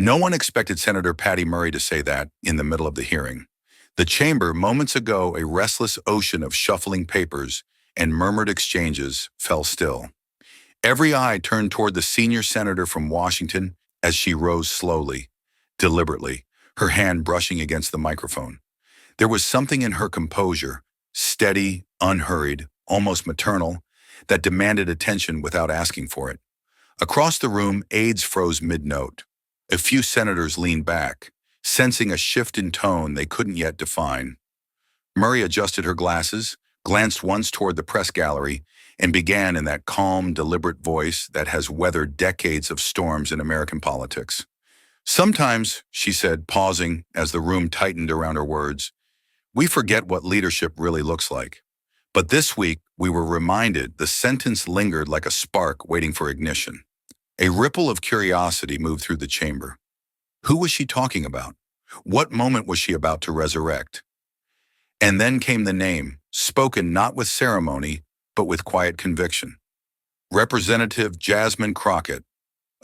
No one expected Senator Patty Murray to say that in the middle of the hearing. The chamber, moments ago a restless ocean of shuffling papers and murmured exchanges, fell still. Every eye turned toward the senior senator from Washington as she rose slowly, deliberately, her hand brushing against the microphone. There was something in her composure, steady, unhurried, almost maternal, that demanded attention without asking for it. Across the room, aides froze mid-note. A few senators leaned back, sensing a shift in tone they couldn't yet define. Murray adjusted her glasses, glanced once toward the press gallery, and began in that calm, deliberate voice that has weathered decades of storms in American politics. "Sometimes," she said, pausing as the room tightened around her words, "we forget what leadership really looks like. But this week, we were reminded the sentence lingered like a spark waiting for ignition." A ripple of curiosity moved through the chamber. Who was she talking about? What moment was she about to resurrect? And then came the name, spoken not with ceremony, but with quiet conviction. Representative Jasmine Crockett.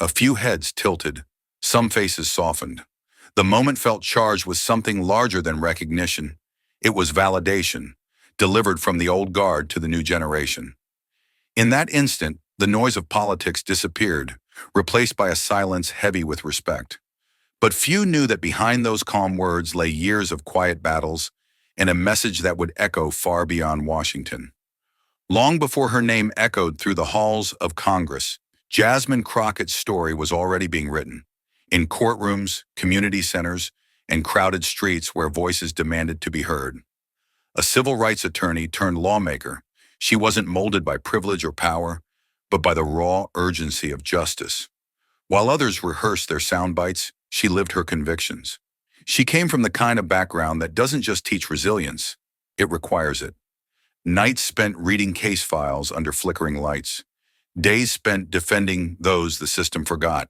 A few heads tilted, some faces softened. The moment felt charged with something larger than recognition. It was validation, delivered from the old guard to the new generation. In that instant, the noise of politics disappeared, replaced by a silence heavy with respect. But few knew that behind those calm words lay years of quiet battles and a message that would echo far beyond Washington. Long before her name echoed through the halls of Congress, Jasmine Crockett's story was already being written. In courtrooms, community centers, and crowded streets where voices demanded to be heard. A civil rights attorney turned lawmaker, she wasn't molded by privilege or power, but by the raw urgency of justice. While others rehearsed their sound bites, she lived her convictions. She came from the kind of background that doesn't just teach resilience, it requires it. Nights spent reading case files under flickering lights. Days spent defending those the system forgot.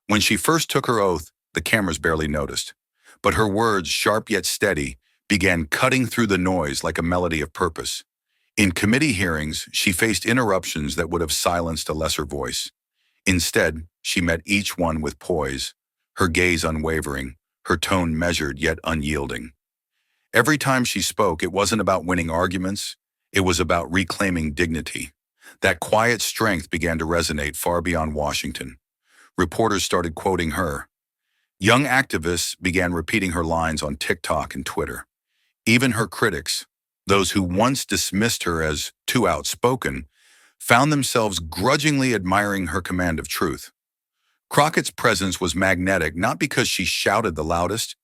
When she first took her oath, the cameras barely noticed. But her words, sharp yet steady, began cutting through the noise like a melody of purpose. In committee hearings, she faced interruptions that would have silenced a lesser voice. Instead, she met each one with poise, her gaze unwavering, her tone measured yet unyielding. Every time she spoke, it wasn't about winning arguments, it was about reclaiming dignity. That quiet strength began to resonate far beyond Washington. Reporters started quoting her. Young activists began repeating her lines on TikTok and Twitter. Even her critics, those who once dismissed her as too outspoken, found themselves grudgingly admiring her command of truth. Crockett's presence was magnetic not because she shouted the loudest,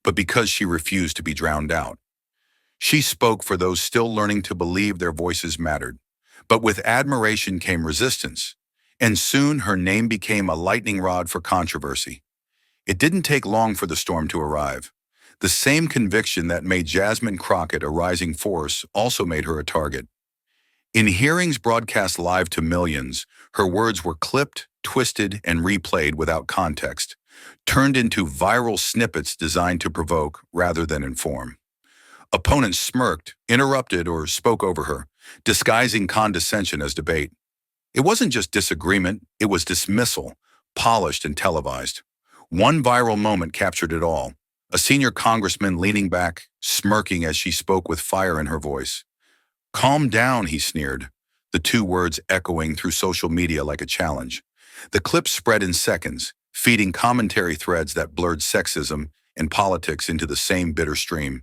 but because she refused to be drowned out. She spoke for those still learning to believe their voices mattered. But with admiration came resistance, and soon her name became a lightning rod for controversy. It didn't take long for the storm to arrive. The same conviction that made Jasmine Crockett a rising force also made her a target. In hearings broadcast live to millions, her words were clipped, twisted, and replayed without context, turned into viral snippets designed to provoke rather than inform. Opponents smirked, interrupted, or spoke over her, disguising condescension as debate. It wasn't just disagreement, it was dismissal, polished and televised. One viral moment captured it all. A senior congressman leaning back, smirking as she spoke with fire in her voice. "Calm down," he sneered, the two words echoing through social media like a challenge. The clip spread in seconds, feeding commentary threads that blurred sexism and politics into the same bitter stream.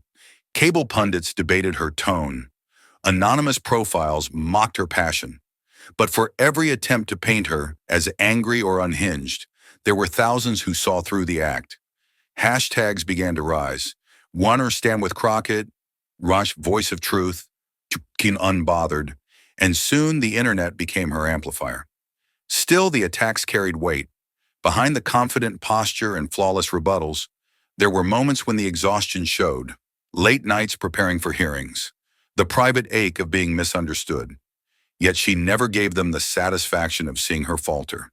Cable pundits debated her tone. Anonymous profiles mocked her passion. But for every attempt to paint her as angry or unhinged, there were thousands who saw through the act. Hashtags began to rise. "One or Stand with Crockett," "Rush Voice of Truth," "Unbothered," and soon the internet became her amplifier. Still, the attacks carried weight. Behind the confident posture and flawless rebuttals, there were moments when the exhaustion showed. Late nights preparing for hearings. The private ache of being misunderstood. Yet she never gave them the satisfaction of seeing her falter.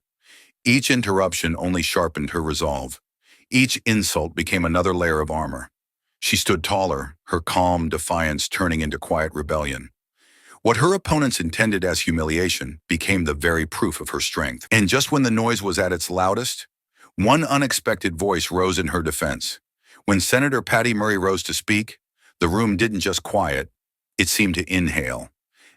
Each interruption only sharpened her resolve. Each insult became another layer of armor. She stood taller, her calm defiance turning into quiet rebellion. What her opponents intended as humiliation became the very proof of her strength. And just when the noise was at its loudest, One unexpected voice rose in her defense. When Senator Patty Murray rose to speak, the room didn't just quiet, it seemed to inhale.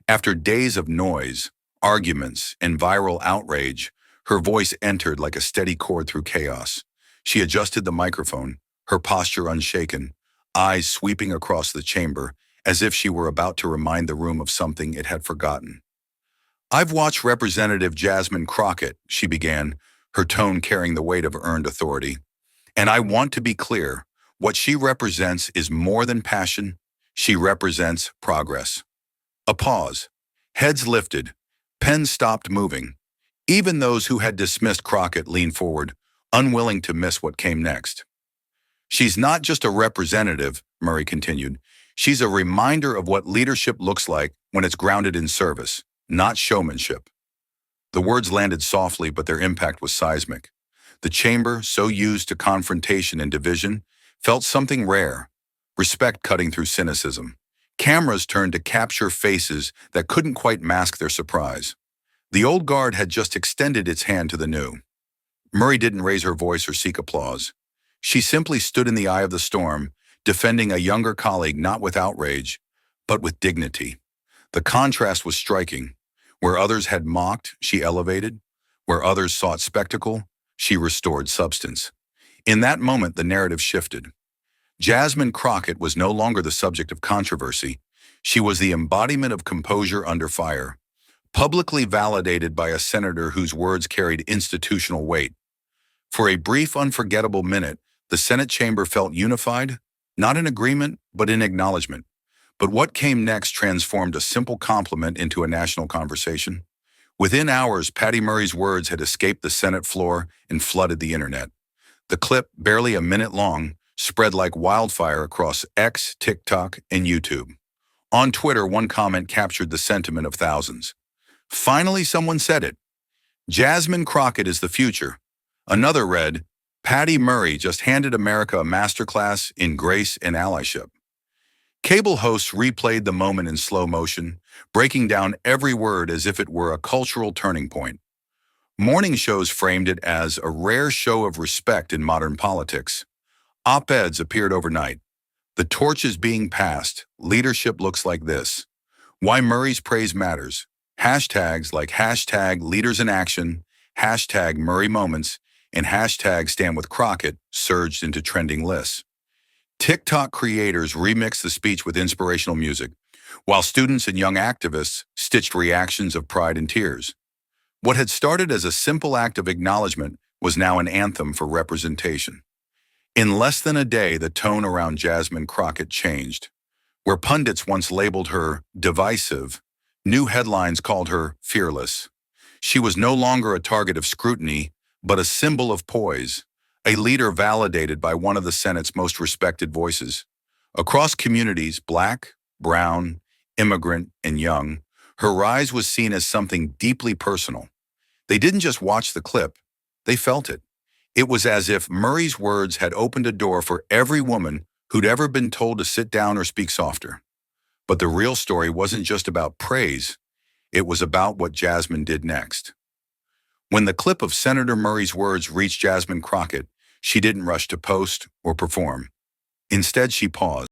After days of noise, arguments, and viral outrage, her voice entered like a steady chord through chaos. She adjusted the microphone, her posture unshaken, eyes sweeping across the chamber, as if she were about to remind the room of something it had forgotten. "I've watched Representative Jasmine Crockett," she began, her tone carrying the weight of earned authority. "And I want to be clear, what she represents is more than passion, she represents progress." A pause. Heads lifted. Pens stopped moving. Even those who had dismissed Crockett leaned forward, unwilling to miss what came next. "She's not just a representative," Murray continued. "She's a reminder of what leadership looks like when it's grounded in service, not showmanship." The words landed softly, but their impact was seismic. The chamber, so used to confrontation and division, felt something rare, respect cutting through cynicism. Cameras turned to capture faces that couldn't quite mask their surprise. The old guard had just extended its hand to the new. Murray didn't raise her voice or seek applause. She simply stood in the eye of the storm, defending a younger colleague not with outrage, but with dignity. The contrast was striking. Where others had mocked, she elevated. Where others sought spectacle, she restored substance. In that moment, the narrative shifted. Jasmine Crockett was no longer the subject of controversy. She was the embodiment of composure under fire, publicly validated by a senator whose words carried institutional weight. For a brief, unforgettable minute, the Senate chamber felt unified, not in agreement, but in acknowledgement. But what came next transformed a simple compliment into a national conversation. Within hours, Patty Murray's words had escaped the Senate floor and flooded the internet. The clip, barely a minute long, spread like wildfire across X, TikTok, and YouTube. On Twitter, one comment captured the sentiment of thousands. "Finally, someone said it. Jasmine Crockett is the future." Another read, "Patty Murray just handed America a masterclass in grace and allyship." Cable hosts replayed the moment in slow motion, breaking down every word as if it were a cultural turning point. Morning shows framed it as a rare show of respect in modern politics. Op-eds appeared overnight. "The torch is being passed. Leadership looks like this. Why Murray's praise matters." Hashtags like hashtag Leaders in Action, hashtag Murray Moments, and hashtag Stand with Crockett surged into trending lists. TikTok creators remixed the speech with inspirational music, while students and young activists stitched reactions of pride and tears. What had started as a simple act of acknowledgement was now an anthem for representation. In less than a day, the tone around Jasmine Crockett changed. Where pundits once labeled her divisive, new headlines called her fearless. She was no longer a target of scrutiny, but a symbol of poise, a leader validated by one of the Senate's most respected voices. Across communities, Black, brown, immigrant, and young, her rise was seen as something deeply personal. They didn't just watch the clip, they felt it. It was as if Murray's words had opened a door for every woman who'd ever been told to sit down or speak softer. But the real story wasn't just about praise, it was about what Jasmine did next. When the clip of Senator Murray's words reached Jasmine Crockett, she didn't rush to post or perform. Instead, she paused.